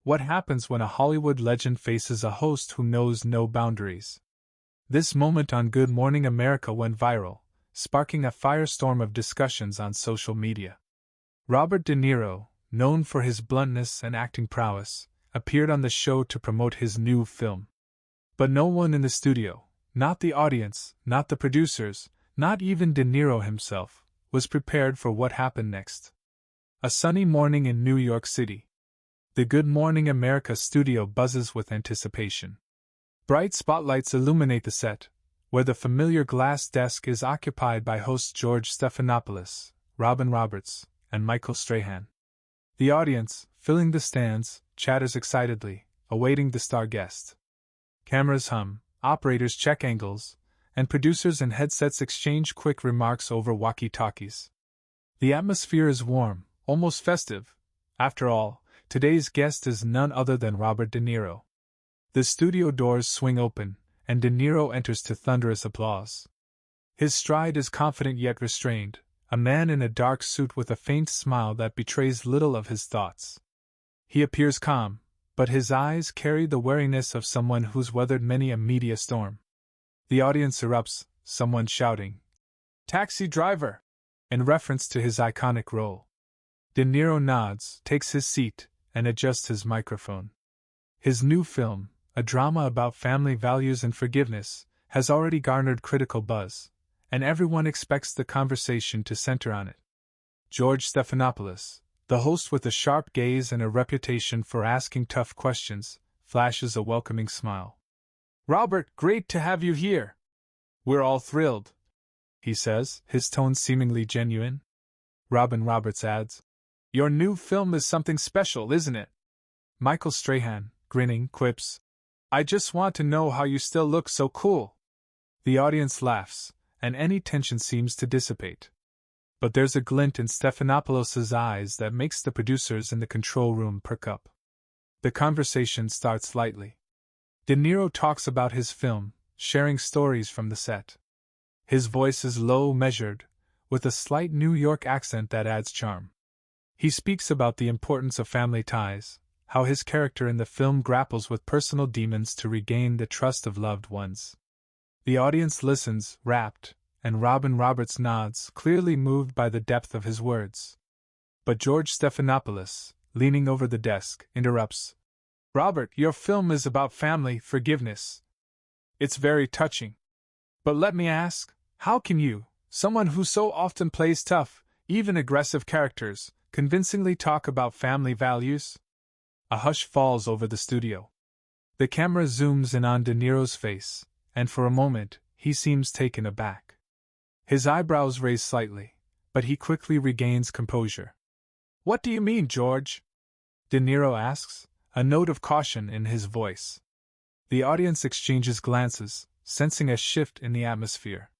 What happens when a Hollywood legend faces a host who knows no boundaries? This moment on Good Morning America went viral, sparking a firestorm of discussions on social media. Robert De Niro, known for his bluntness and acting prowess, appeared on the show to promote his new film. But no one in the studio, not the audience, not the producers, not even De Niro himself, was prepared for what happened next. A sunny morning in New York City. The Good Morning America studio buzzes with anticipation. Bright spotlights illuminate the set, where the familiar glass desk is occupied by hosts George Stephanopoulos, Robin Roberts, and Michael Strahan. The audience, filling the stands, chatters excitedly, awaiting the star guest. Cameras hum, operators check angles, and producers and headsets exchange quick remarks over walkie-talkies. The atmosphere is warm, almost festive. After all, today's guest is none other than Robert De Niro. The studio doors swing open, and De Niro enters to thunderous applause. His stride is confident yet restrained, a man in a dark suit with a faint smile that betrays little of his thoughts. He appears calm, but his eyes carry the wariness of someone who's weathered many a media storm. The audience erupts, someone shouting, "Taxi driver!" in reference to his iconic role. De Niro nods, takes his seat, and adjusts his microphone. His new film, a drama about family values and forgiveness, has already garnered critical buzz, and everyone expects the conversation to center on it. George Stephanopoulos, the host with a sharp gaze and a reputation for asking tough questions, flashes a welcoming smile. "Robert, great to have you here. We're all thrilled," he says, his tone seemingly genuine. Robin Roberts adds, "Your new film is something special, isn't it?" Michael Strahan, grinning, quips, "I just want to know how you still look so cool." The audience laughs, and any tension seems to dissipate. But there's a glint in Stephanopoulos' eyes that makes the producers in the control room perk up. The conversation starts lightly. De Niro talks about his film, sharing stories from the set. His voice is low, measured, with a slight New York accent that adds charm. He speaks about the importance of family ties, how his character in the film grapples with personal demons to regain the trust of loved ones. The audience listens, rapt, and Robin Roberts nods, clearly moved by the depth of his words. But George Stephanopoulos, leaning over the desk, interrupts. "Robert, your film is about family, forgiveness. It's very touching. But let me ask, how can you, someone who so often plays tough, even aggressive characters, convincingly talk about family values?" A hush falls over the studio. The camera zooms in on De Niro's face, and for a moment, he seems taken aback. His eyebrows raise slightly, but he quickly regains composure. "What do you mean, George?" De Niro asks, a note of caution in his voice. The audience exchanges glances, sensing a shift in the atmosphere.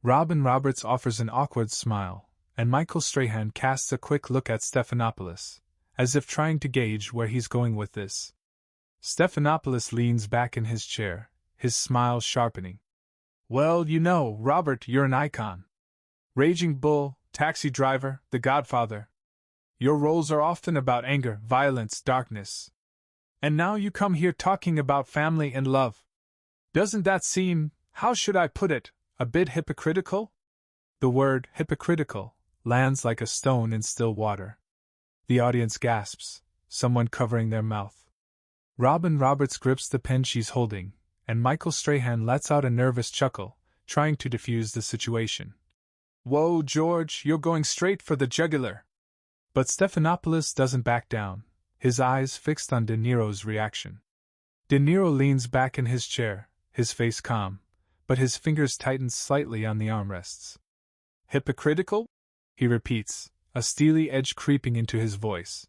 Robin Roberts offers an awkward smile, and Michael Strahan casts a quick look at Stephanopoulos, as if trying to gauge where he's going with this. Stephanopoulos leans back in his chair, his smile sharpening. "Well, you know, Robert, you're an icon. Raging Bull, Taxi Driver, The Godfather. Your roles are often about anger, violence, darkness. And now you come here talking about family and love. Doesn't that seem, how should I put it, a bit hypocritical?" The word hypocritical lands like a stone in still water. The audience gasps, someone covering their mouth. Robin Roberts grips the pen she's holding, and Michael Strahan lets out a nervous chuckle, trying to defuse the situation. "Whoa, George, you're going straight for the jugular." But Stephanopoulos doesn't back down, his eyes fixed on De Niro's reaction. De Niro leans back in his chair, his face calm, but his fingers tighten slightly on the armrests. "Hypocritical?" he repeats, a steely edge creeping into his voice.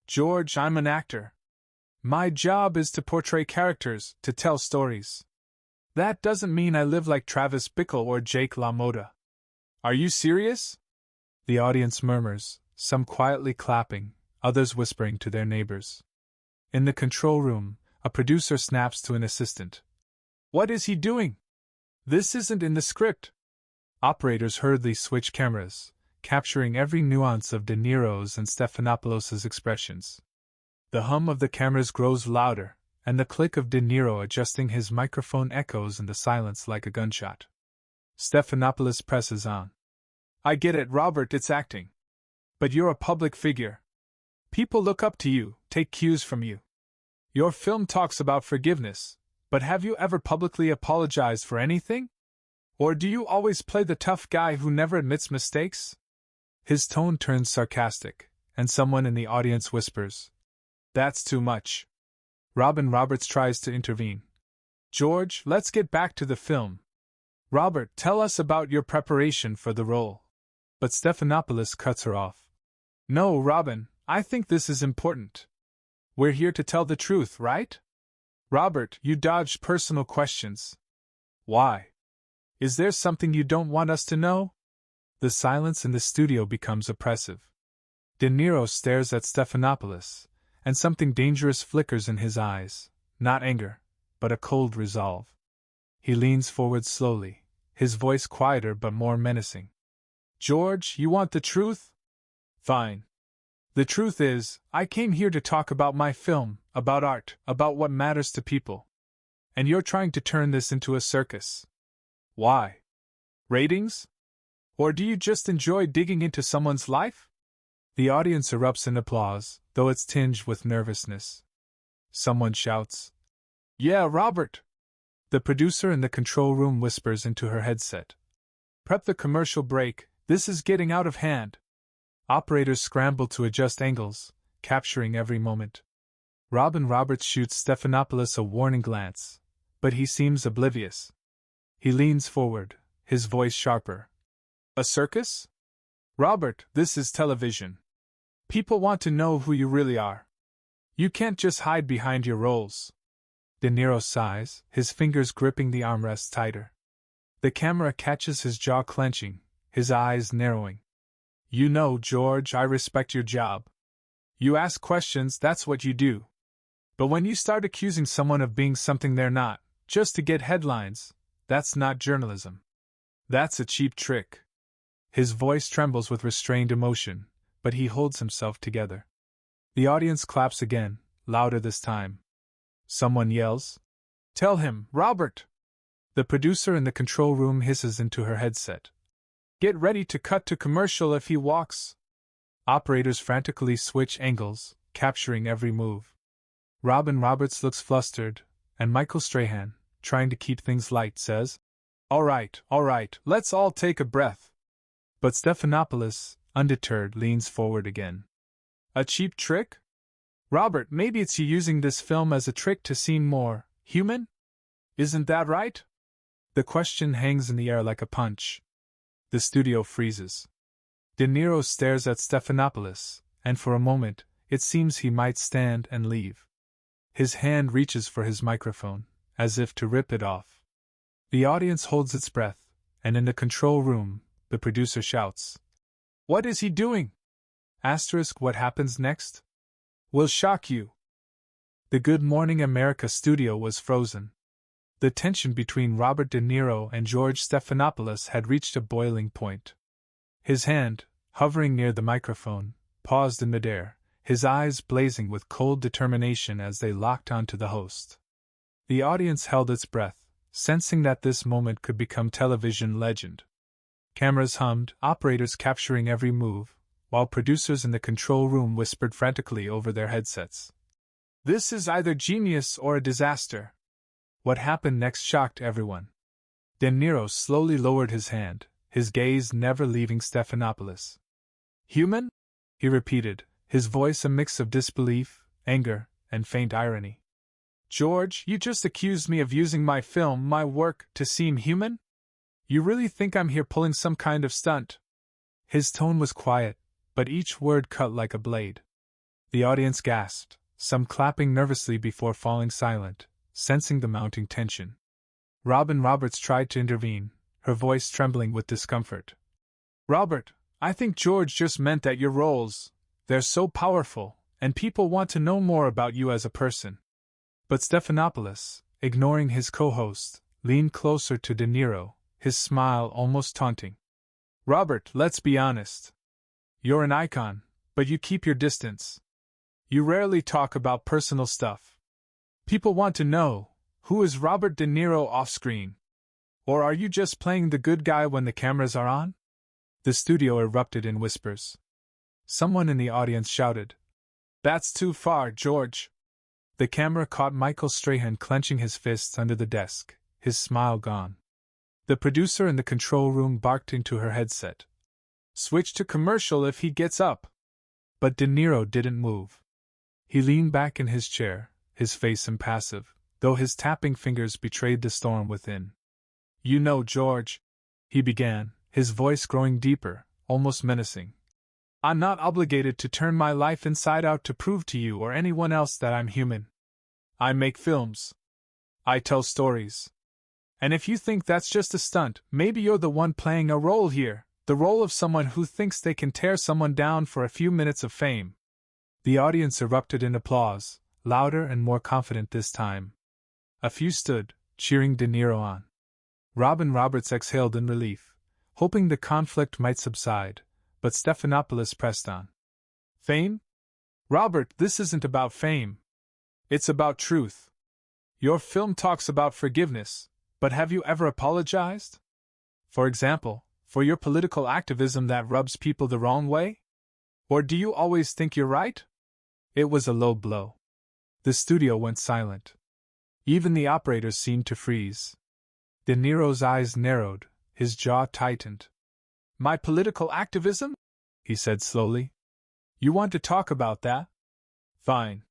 "George, I'm an actor. My job is to portray characters, to tell stories. That doesn't mean I live like Travis Bickle or Jake LaMotta. Are you serious?" The audience murmurs, some quietly clapping, others whispering to their neighbors. In the control room, a producer snaps to an assistant. "What is he doing? This isn't in the script." Operators hurriedly switch cameras, capturing every nuance of De Niro's and Stephanopoulos' expressions. The hum of the cameras grows louder, and the click of De Niro adjusting his microphone echoes in the silence like a gunshot. Stephanopoulos presses on. I get it, Robert, it's acting. But you're a public figure. People look up to you, take cues from you. Your film talks about forgiveness, but have you ever publicly apologized for anything? Or do you always play the tough guy who never admits mistakes? His tone turns sarcastic, and someone in the audience whispers, That's too much. Robin Roberts tries to intervene. George, let's get back to the film. Robert, tell us about your preparation for the role. But Stephanopoulos cuts her off. No, Robin, I think this is important. We're here to tell the truth, right? Robert, you dodged personal questions. Why? Is there something you don't want us to know? The silence in the studio becomes oppressive. De Niro stares at Stephanopoulos, and something dangerous flickers in his eyes, not anger, but a cold resolve. He leans forward slowly, his voice quieter but more menacing. George, you want the truth? Fine. The truth is, I came here to talk about my film, about art, about what matters to people. And you're trying to turn this into a circus. Why? Ratings? Or do you just enjoy digging into someone's life? The audience erupts in applause, though it's tinged with nervousness. Someone shouts, Yeah, Robert! The producer in the control room whispers into her headset. Prep the commercial break, this is getting out of hand. Operators scramble to adjust angles, capturing every moment. Robin Roberts shoots Stephanopoulos a warning glance, but he seems oblivious. He leans forward, his voice sharper. A circus? Robert, this is television. People want to know who you really are. You can't just hide behind your roles. De Niro sighs, his fingers gripping the armrest tighter. The camera catches his jaw clenching, his eyes narrowing. You know, George, I respect your job. You ask questions, that's what you do. But when you start accusing someone of being something they're not, just to get headlines, that's not journalism. That's a cheap trick. His voice trembles with restrained emotion, but he holds himself together. The audience claps again, louder this time. Someone yells, Tell him, Robert! The producer in the control room hisses into her headset. Get ready to cut to commercial if he walks. Operators frantically switch angles, capturing every move. Robin Roberts looks flustered, and Michael Strahan, trying to keep things light, says, all right, let's all take a breath. But Stephanopoulos, undeterred, leans forward again. A cheap trick? Robert, maybe it's you using this film as a trick to seem more human? Isn't that right? The question hangs in the air like a punch. The studio freezes. De Niro stares at Stephanopoulos, and for a moment, it seems he might stand and leave. His hand reaches for his microphone, as if to rip it off. The audience holds its breath, and in the control room, the producer shouts, What is he doing? What happens next? Will shock you. The Good Morning America studio was frozen. The tension between Robert De Niro and George Stephanopoulos had reached a boiling point. His hand, hovering near the microphone, paused in midair, his eyes blazing with cold determination as they locked onto the host. The audience held its breath, sensing that this moment could become television legend. Cameras hummed, operators capturing every move, while producers in the control room whispered frantically over their headsets. This is either genius or a disaster. What happened next shocked everyone. De Niro slowly lowered his hand, his gaze never leaving Stephanopoulos. Human? He repeated, his voice a mix of disbelief, anger, and faint irony. George, you just accused me of using my film, my work, to seem human? You really think I'm here pulling some kind of stunt? His tone was quiet, but each word cut like a blade. The audience gasped, some clapping nervously before falling silent, sensing the mounting tension. Robin Roberts tried to intervene, her voice trembling with discomfort. Robert, I think George just meant that your roles, they're so powerful, and people want to know more about you as a person. But Stephanopoulos, ignoring his co-host, leaned closer to De Niro, his smile almost taunting. Robert, let's be honest. You're an icon, but you keep your distance. You rarely talk about personal stuff. People want to know, who is Robert De Niro off-screen? Or are you just playing the good guy when the cameras are on? The studio erupted in whispers. Someone in the audience shouted, "That's too far, George." The camera caught Michael Strahan clenching his fists under the desk, his smile gone. The producer in the control room barked into her headset, "Switch to commercial if he gets up." But De Niro didn't move. He leaned back in his chair, his face impassive, though his tapping fingers betrayed the storm within. "You know, George," he began, his voice growing deeper, almost menacing, "I'm not obligated to turn my life inside out to prove to you or anyone else that I'm human. I make films. I tell stories. And if you think that's just a stunt, maybe you're the one playing a role here, the role of someone who thinks they can tear someone down for a few minutes of fame." The audience erupted in applause, louder and more confident this time. A few stood, cheering De Niro on. Robin Roberts exhaled in relief, hoping the conflict might subside, but Stephanopoulos pressed on. "Fame? Robert, this isn't about fame. It's about truth. Your film talks about forgiveness, but have you ever apologized? For example, for your political activism that rubs people the wrong way? Or do you always think you're right?" It was a low blow. The studio went silent. Even the operators seemed to freeze. De Niro's eyes narrowed, his jaw tightened. "My political activism?" he said slowly. "You want to talk about that? Fine.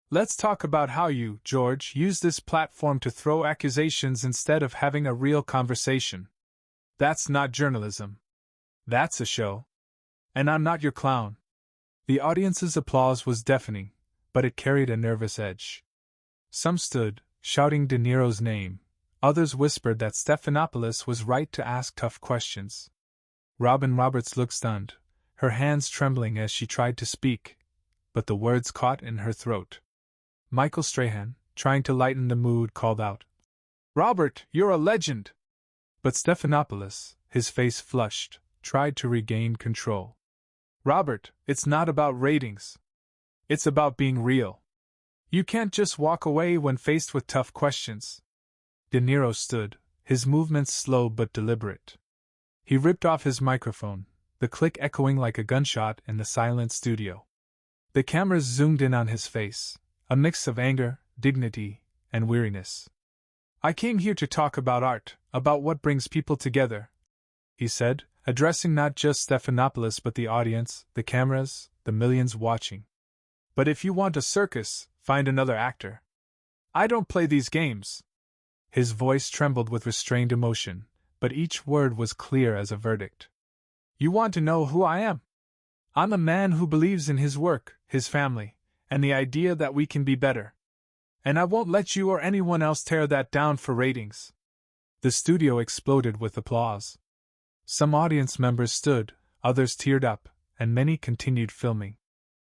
Let's talk about how you, George, use this platform to throw accusations instead of having a real conversation. That's not journalism. That's a show. And I'm not your clown." The audience's applause was deafening, but it carried a nervous edge. Some stood, shouting De Niro's name. Others whispered that Stephanopoulos was right to ask tough questions. Robin Roberts looked stunned, her hands trembling as she tried to speak, but the words caught in her throat. Michael Strahan, trying to lighten the mood, called out, "Robert, you're a legend!" But Stephanopoulos, his face flushed, tried to regain control. "Robert, it's not about ratings. It's about being real. You can't just walk away when faced with tough questions." De Niro stood, his movements slow but deliberate. He ripped off his microphone, the click echoing like a gunshot in the silent studio. The cameras zoomed in on his face, a mix of anger, dignity, and weariness. "I came here to talk about art, about what brings people together," he said, addressing not just Stephanopoulos but the audience, the cameras, the millions watching. "But if you want a circus, find another actor. I don't play these games." His voice trembled with restrained emotion, but each word was clear as a verdict. "You want to know who I am? I'm a man who believes in his work, his family, and the idea that we can be better. And I won't let you or anyone else tear that down for ratings." The studio exploded with applause. Some audience members stood, others teared up, and many continued filming.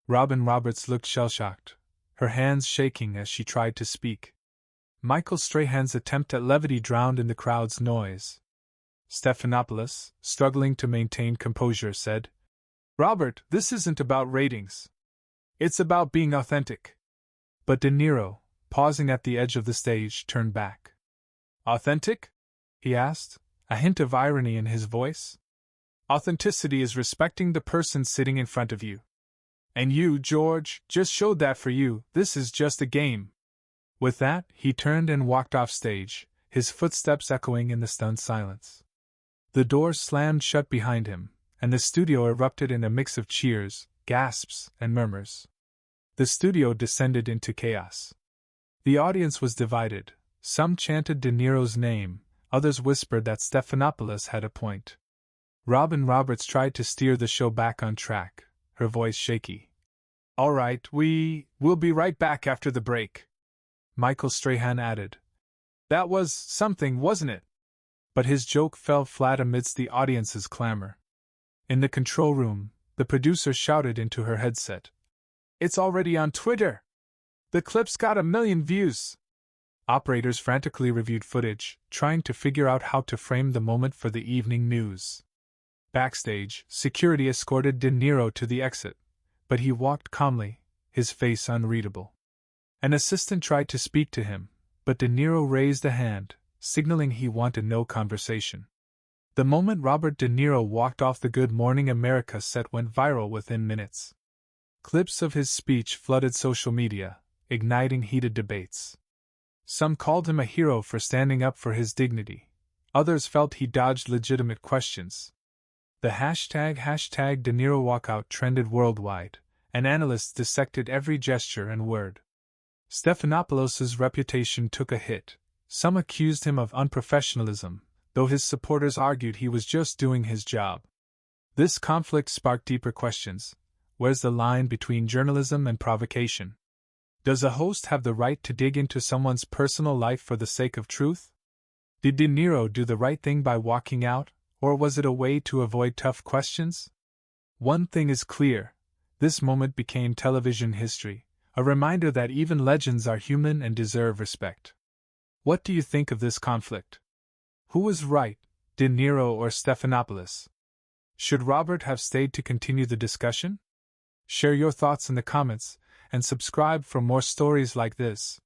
Robin Roberts looked shell-shocked, her hands shaking as she tried to speak. Michael Strahan's attempt at levity drowned in the crowd's noise. Stephanopoulos, struggling to maintain composure, said, "Robert, this isn't about ratings. It's about being authentic." But De Niro, pausing at the edge of the stage, turned back. "Authentic?" he asked, a hint of irony in his voice. "Authenticity is respecting the person sitting in front of you. And you, George, just showed that for you. This is just a game." With that, he turned and walked off stage, his footsteps echoing in the stunned silence. The door slammed shut behind him, and the studio erupted in a mix of cheers, gasps, and murmurs. The studio descended into chaos. The audience was divided. Some chanted De Niro's name, others whispered that Stephanopoulos had a point. Robin Roberts tried to steer the show back on track, her voice shaky. "All right, we'll be right back after the break," Michael Strahan added. "That was something, wasn't it?" But his joke fell flat amidst the audience's clamor. In the control room, the producer shouted into her headset, "It's already on Twitter! The clip's got 1 million views!" Operators frantically reviewed footage, trying to figure out how to frame the moment for the evening news. Backstage, security escorted De Niro to the exit, but he walked calmly, his face unreadable. An assistant tried to speak to him, but De Niro raised a hand, signaling he wanted no conversation. The moment Robert De Niro walked off, the Good Morning America set went viral within minutes. Clips of his speech flooded social media, igniting heated debates. Some called him a hero for standing up for his dignity. Others felt he dodged legitimate questions. The hashtag De Niro Walkout trended worldwide, and analysts dissected every gesture and word. Stephanopoulos' reputation took a hit. Some accused him of unprofessionalism, though his supporters argued he was just doing his job. This conflict sparked deeper questions. Where's the line between journalism and provocation? Does a host have the right to dig into someone's personal life for the sake of truth? Did De Niro do the right thing by walking out, or was it a way to avoid tough questions? One thing is clear: this moment became television history, a reminder that even legends are human and deserve respect. What do you think of this conflict? Who was right, De Niro or Stephanopoulos? Should Robert have stayed to continue the discussion? Share your thoughts in the comments, and subscribe for more stories like this.